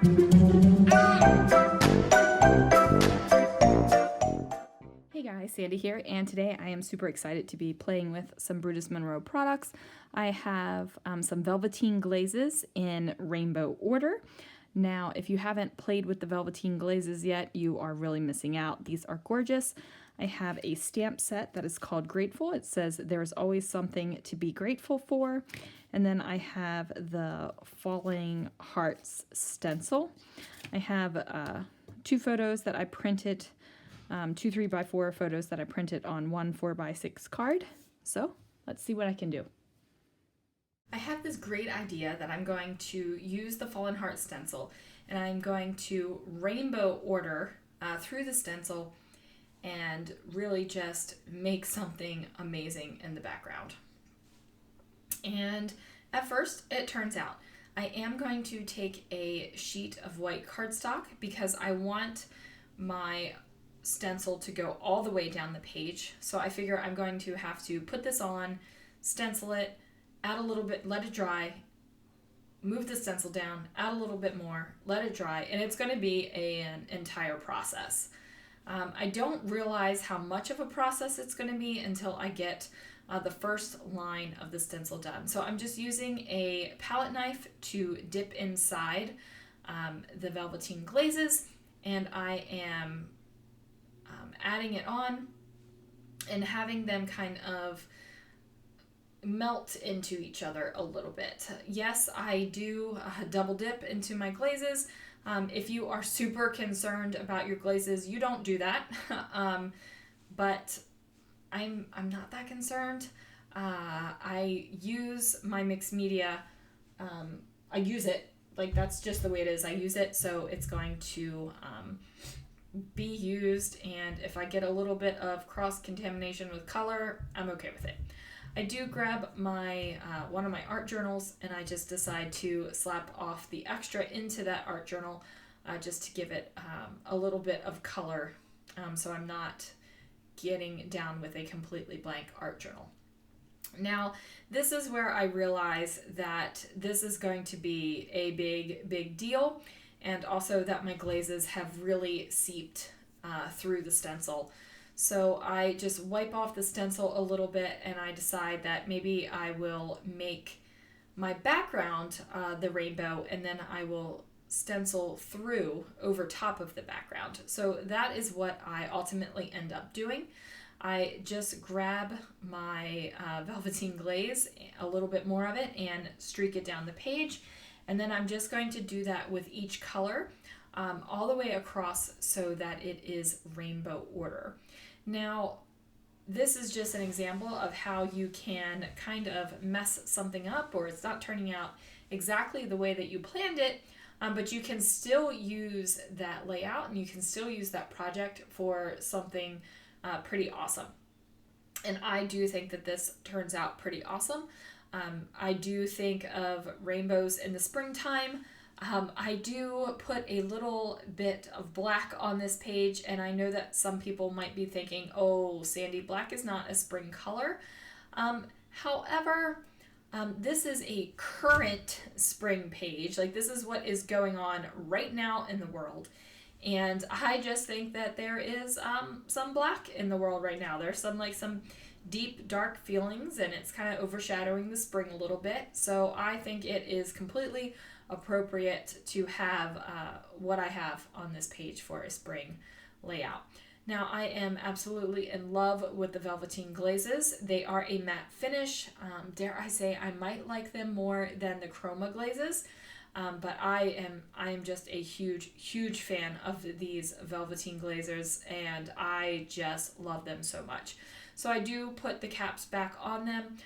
Hey guys, Sandy here, and today I am super excited to be playing with some Brutus Monroe products. I have some Velveteen glazes in rainbow order. Now, if you haven't played with the Velveteen glazes yet, you are really missing out. These are gorgeous. I have a stamp set that is called Grateful. It says there's always something to be grateful for. And then I have the Falling Hearts stencil. I have two photos that I printed, two 3x4 photos that I printed on one 4x6 card. So let's see what I can do. I have this great idea that I'm going to use the Fallen Heart stencil, and I'm going to rainbow order through the stencil and really just make something amazing in the background. And at first, it turns out I am going to take a sheet of white cardstock because I want my stencil to go all the way down the page. So I figure I'm going to have to put this on, stencil it, add a little bit, let it dry, move the stencil down, add a little bit more, let it dry, and it's going to be an entire process. I don't realize how much of a process it's going to be until I get the first line of the stencil done. So I'm just using a palette knife to dip inside the Velveteen glazes, and I am adding it on and having them kind of melt into each other a little bit. Yes, I do double dip into my glazes. If you are super concerned about your glazes, you don't do that. But I'm not that concerned. I use my mixed media. I use it like that's just the way it is. I use it, so it's going to be used, and if I get a little bit of cross-contamination with color, I'm okay with it. I do grab my one of my art journals, and I just decide to slap off the extra into that art journal just to give it a little bit of color, so I'm not getting down with a completely blank art journal. Now, this is where I realize that this is going to be a big deal, and also that my glazes have really seeped through the stencil. So I just wipe off the stencil a little bit, and I decide that maybe I will make my background the rainbow, and then I will stencil through over top of the background. So that is what I ultimately end up doing. I just grab my Velveteen glaze, a little bit more of it, and streak it down the page. And then I'm just going to do that with each color all the way across so that it is rainbow order. Now, this is just an example of how you can kind of mess something up, or it's not turning out exactly the way that you planned it, but you can still use that layout and you can still use that project for something pretty awesome. And I do think that this turns out pretty awesome. I do think of rainbows in the springtime. I do put a little bit of black on this page, and I know that some people might be thinking, oh, Sandy, black is not a spring color. However, this is a current spring page. Like, this is what is going on right now in the world. And I just think that there is some black in the world right now. There's some deep, dark feelings, and it's kind of overshadowing the spring a little bit. So I think it is completely appropriate to have what I have on this page for a spring layout. Now, I am absolutely in love with the Velveteen glazes. They are a matte finish. Dare I say, I might like them more than the chroma glazes. But I am just a huge fan of these Velveteen glazers, and I just love them so much. So I do put the caps back on them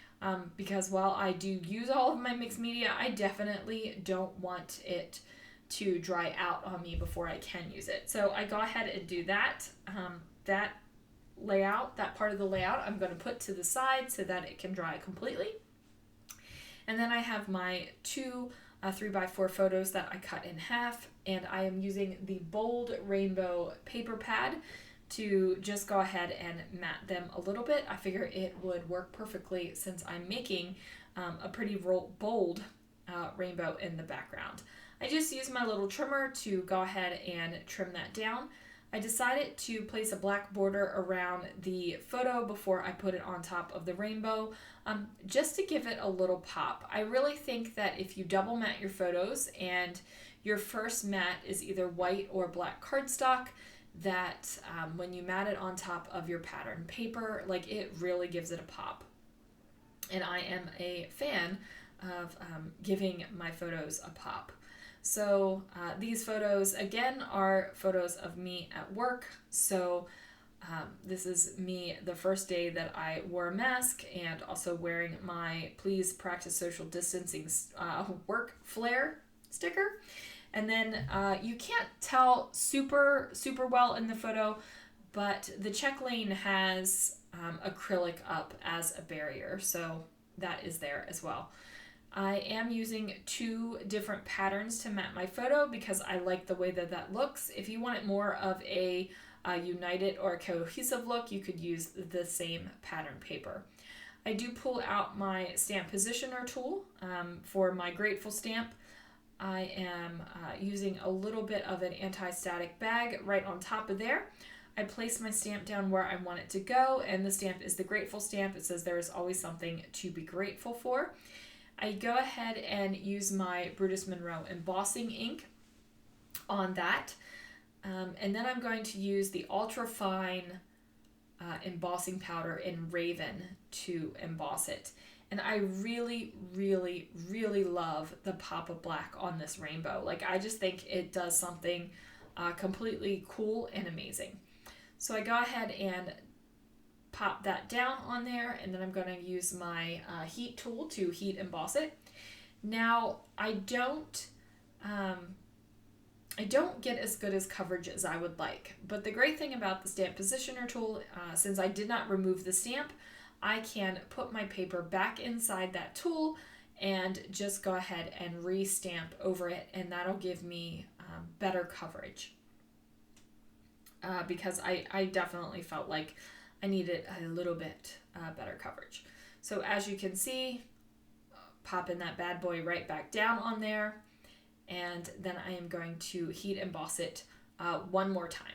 because while I do use all of my mixed media, I definitely don't want it to dry out on me before I can use it. So I go ahead and do that. That layout, that part of the layout, I'm going to put to the side so that it can dry completely. And then I have my two 3x4 photos that I cut in half, and I am using the bold rainbow paper pad to just go ahead and matte them a little bit. I figure it would work perfectly since I'm making a pretty bold rainbow in the background. I just used my little trimmer to go ahead and trim that down. I decided to place a black border around the photo before I put it on top of the rainbow, just to give it a little pop. I really think that if you double matte your photos and your first matte is either white or black cardstock, that when you mat it on top of your pattern paper, like, it really gives it a pop. And I am a fan of giving my photos a pop. So these photos, again, are photos of me at work. So this is me the first day that I wore a mask and also wearing my Please Practice Social Distancing work flare sticker. And then you can't tell super well in the photo, but the check lane has acrylic up as a barrier, so that is there as well. I am using 2 different patterns to mat my photo because I like the way that that looks. If you want it more of a united or cohesive look, you could use the same pattern paper. I do pull out my stamp positioner tool for my Grateful stamp. I am using a little bit of an anti-static bag right on top of there. I place my stamp down where I want it to go, and the stamp is the Grateful stamp. It says there is always something to be grateful for. I go ahead and use my Brutus Monroe embossing ink on that, and then I'm going to use the ultra fine embossing powder in Raven to emboss it. And I really love the pop of black on this rainbow. Like, I just think it does something completely cool and amazing. So I go ahead and pop that down on there, and then I'm going to use my heat tool to heat emboss it. Now, I don't get as good as coverage as I would like, but the great thing about the stamp positioner tool, since I did not remove the stamp, I can put my paper back inside that tool and just go ahead and re-stamp over it, and that'll give me better coverage because I definitely felt like I needed a little bit better coverage. So as you can see, popping that bad boy right back down on there, and then I am going to heat emboss it one more time.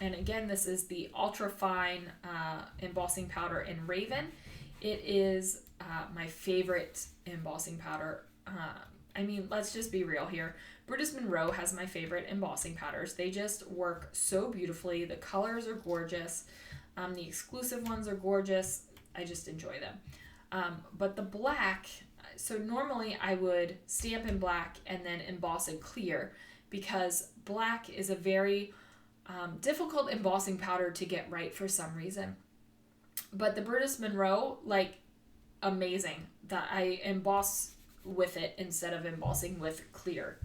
And again, this is the ultra fine embossing powder in Raven. It is my favorite embossing powder. I mean, let's just be real here. Brutus Monroe has my favorite embossing powders. They just work so beautifully. The colors are gorgeous. The exclusive ones are gorgeous. I just enjoy them. But the black, so normally I would stamp in black and then emboss in clear, because black is a very difficult embossing powder to get right for some reason. But the Brutus Monroe, like, amazing that I emboss with it instead of embossing with clear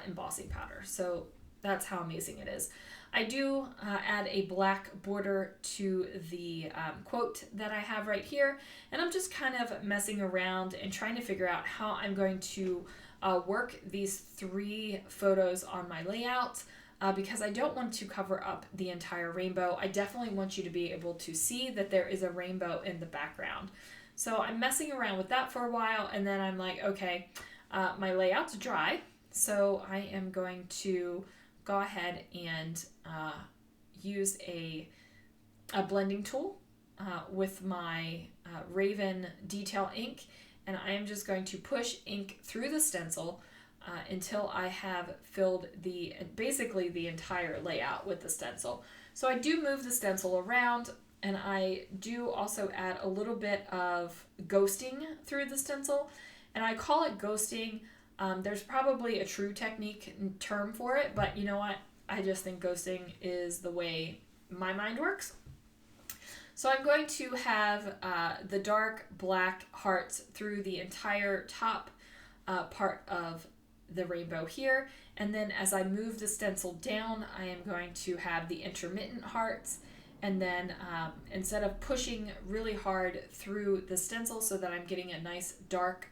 embossing powder. So that's how amazing it is. I do add a black border to the quote that I have right here, and I'm just kind of messing around and trying to figure out how I'm going to work these 3 photos on my layout. Because I don't want to cover up the entire rainbow. I definitely want you to be able to see that there is a rainbow in the background. So I'm messing around with that for a while, and then I'm like, okay, my layout's dry, so I am going to go ahead and use a blending tool with my Raven detail ink, and I am just going to push ink through the stencil until I have filled basically the entire layout with the stencil. So I do move the stencil around, and I do also add a little bit of ghosting through the stencil, and I call it ghosting. There's probably a true technique term for it, but you know what? I just think ghosting is the way my mind works. So I'm going to have the dark black hearts through the entire top part of the rainbow here, and then as I move the stencil down, I am going to have the intermittent hearts, and then instead of pushing really hard through the stencil so that I'm getting a nice dark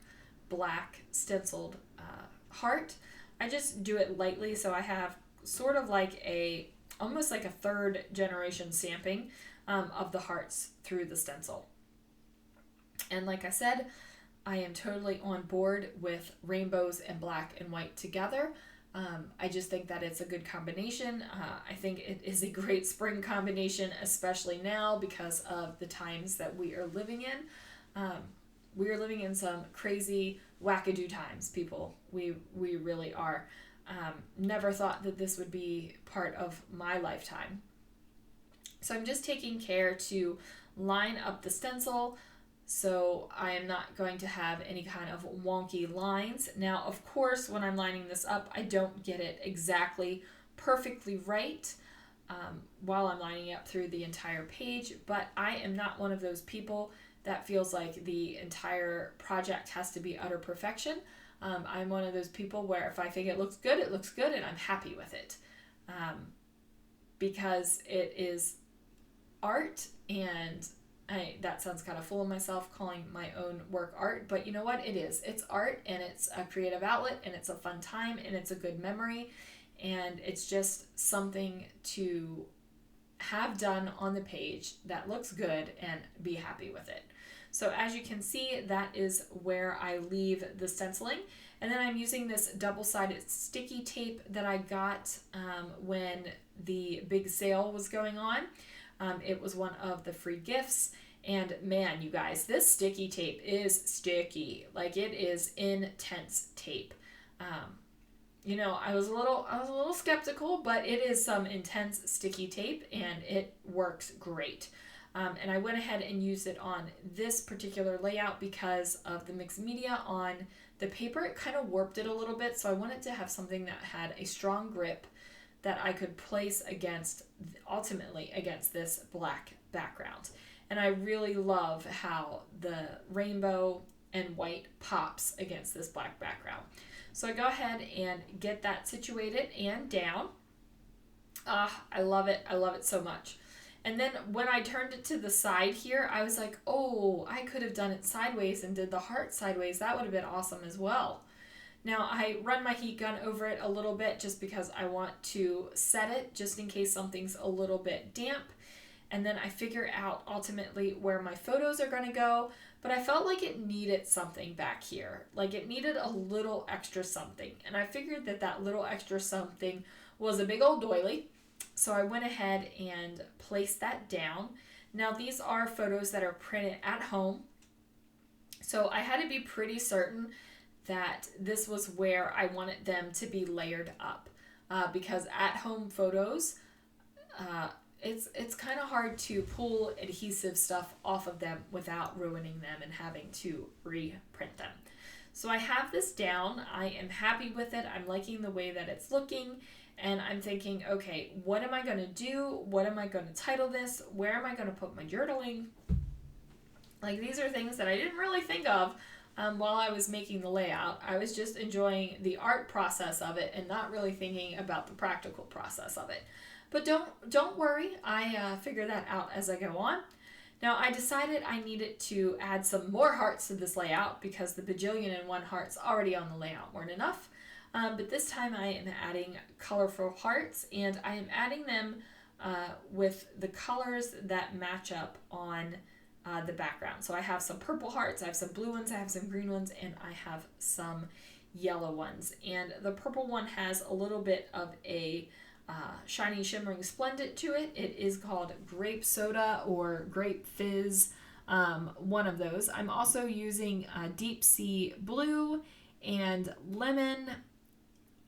black stenciled heart, I just do it lightly, so I have sort of like almost like a 3rd generation stamping of the hearts through the stencil. And like I said, I am totally on board with rainbows and black and white together. I just think that it's a good combination. I think it is a great spring combination, especially now because of the times that we are living in. We are living in some crazy, wackadoo times, people. We really are. Never thought that this would be part of my lifetime. So I'm just taking care to line up the stencil so I am not going to have any kind of wonky lines. Now, of course, when I'm lining this up, I don't get it exactly perfectly right while I'm lining up through the entire page, but I am not one of those people that feels like the entire project has to be utter perfection. I'm one of those people where if I think it looks good, and I'm happy with it. Because it is art, and that sounds kind of full of myself calling my own work art, but you know what? It is. It's art, and it's a creative outlet, and it's a fun time, and it's a good memory, and it's just something to have done on the page that looks good and be happy with it. So as you can see, that is where I leave the stenciling. And then I'm using this double-sided sticky tape that I got when the big sale was going on. It was one of the free gifts. And man, you guys, this sticky tape is sticky. Like, it is intense tape. You know, I was a little skeptical, but it is some intense sticky tape, and it works great. And I went ahead and used it on this particular layout because of the mixed media on the paper. It kind of warped it a little bit, so I wanted to have something that had a strong grip that I could place ultimately against this black background. And I really love how the rainbow and white pops against this black background. So I go ahead and get that situated and down. I love it. I love it so much. And then when I turned it to the side here, I was like, oh, I could have done it sideways and did the heart sideways. That would have been awesome as well. Now I run my heat gun over it a little bit just because I want to set it just in case something's a little bit damp. And then I figure out ultimately where my photos are going to go. But I felt like it needed something back here. Like, it needed a little extra something. And I figured that that little extra something was a big old doily. So I went ahead and placed that down. Now these are photos that are printed at home. So I had to be pretty certain that this was where I wanted them to be layered up. Because at home photos, it's kind of hard to pull adhesive stuff off of them without ruining them and having to reprint them. So I have this down. I am happy with it. I'm liking the way that it's looking. And I'm thinking, okay, what am I going to do? What am I going to title this? Where am I going to put my journaling? Like, these are things that I didn't really think of while I was making the layout. I was just enjoying the art process of it and not really thinking about the practical process of it. But don't worry, I figure that out as I go on. Now I decided I needed to add some more hearts to this layout because the bajillion and one hearts already on the layout weren't enough. But this time I am adding colorful hearts, and I am adding them with the colors that match up on the background. So I have some purple hearts, I have some blue ones, I have some green ones, and I have some yellow ones. And the purple one has a little bit of a shiny, shimmering splendid to it. It is called grape soda or grape fizz, one of those. I'm also using deep sea blue and lemon,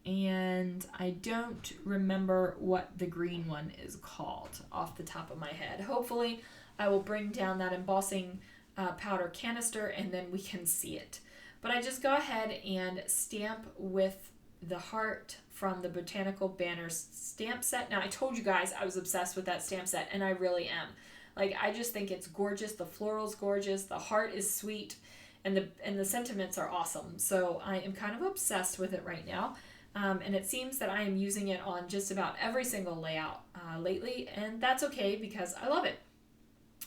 and I don't remember what the green one is called off the top of my head. Hopefully I will bring down that embossing powder canister and then we can see it. But I just go ahead and stamp with the heart from the Botanical Banners stamp set. Now I told you guys I was obsessed with that stamp set, and I really am. Like, I just think it's gorgeous. The floral's gorgeous. The heart is sweet, and the sentiments are awesome. So I am kind of obsessed with it right now. And it seems that I am using it on just about every single layout lately, and that's okay because I love it.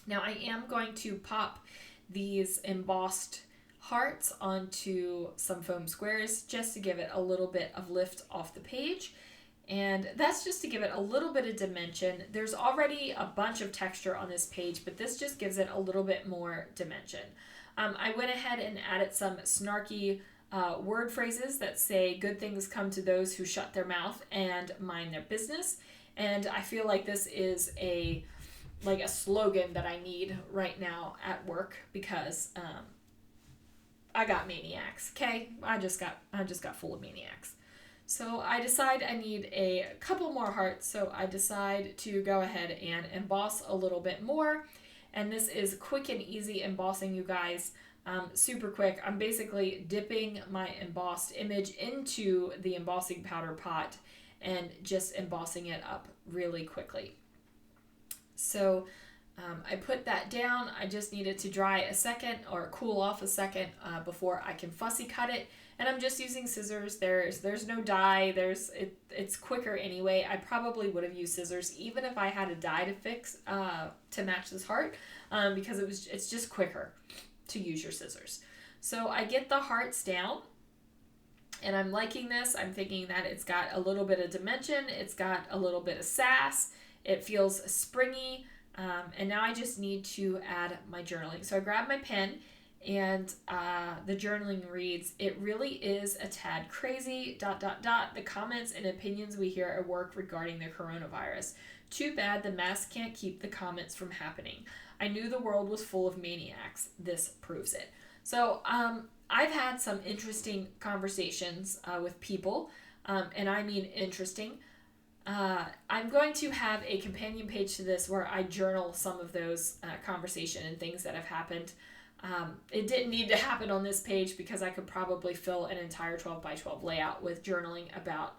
Now I am going to pop these embossed hearts onto some foam squares just to give it a little bit of lift off the page, and that's just to give it a little bit of dimension. There's already a bunch of texture on this page, but this just gives it a little bit more dimension. I went ahead and added some snarky word phrases that say good things come to those who shut their mouth and mind their business. And I feel like this is a slogan that I need right now at work because I got maniacs. Okay, I just got full of maniacs. So I decide I need a couple more hearts. So I decide to go ahead and emboss a little bit more. And this is quick and easy embossing, you guys. Super quick. I'm basically dipping my embossed image into the embossing powder pot and just embossing it up really quickly. So I put that down. I just need it to dry a second or cool off a second before I can fussy cut it. And I'm just using scissors. There's no die. It's quicker anyway. I probably would have used scissors even if I had a die to fix to match this heart because it's just quicker to use your scissors. So I get the hearts down and I'm liking this. I'm thinking that it's got a little bit of dimension. It's got a little bit of sass. It feels springy. And now I just need to add my journaling. So I grab my pen and the journaling reads, "It really is a tad crazy, ... The comments and opinions we hear at work regarding the coronavirus. Too bad the mask can't keep the comments from happening. I knew the world was full of maniacs. This proves it." So I've had some interesting conversations with people, and I mean interesting. I'm going to have a companion page to this where I journal some of those conversation and things that have happened. It didn't need to happen on this page because I could probably fill an entire 12 by 12 layout with journaling about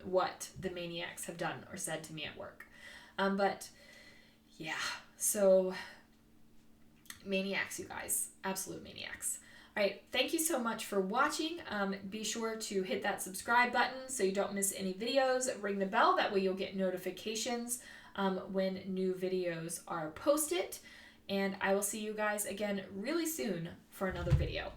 what the maniacs have done or said to me at work. But yeah, so maniacs, you guys, absolute maniacs. All right, thank you so much for watching. Be sure to hit that subscribe button so you don't miss any videos. Ring the bell, that way you'll get notifications when new videos are posted. And I will see you guys again really soon for another video.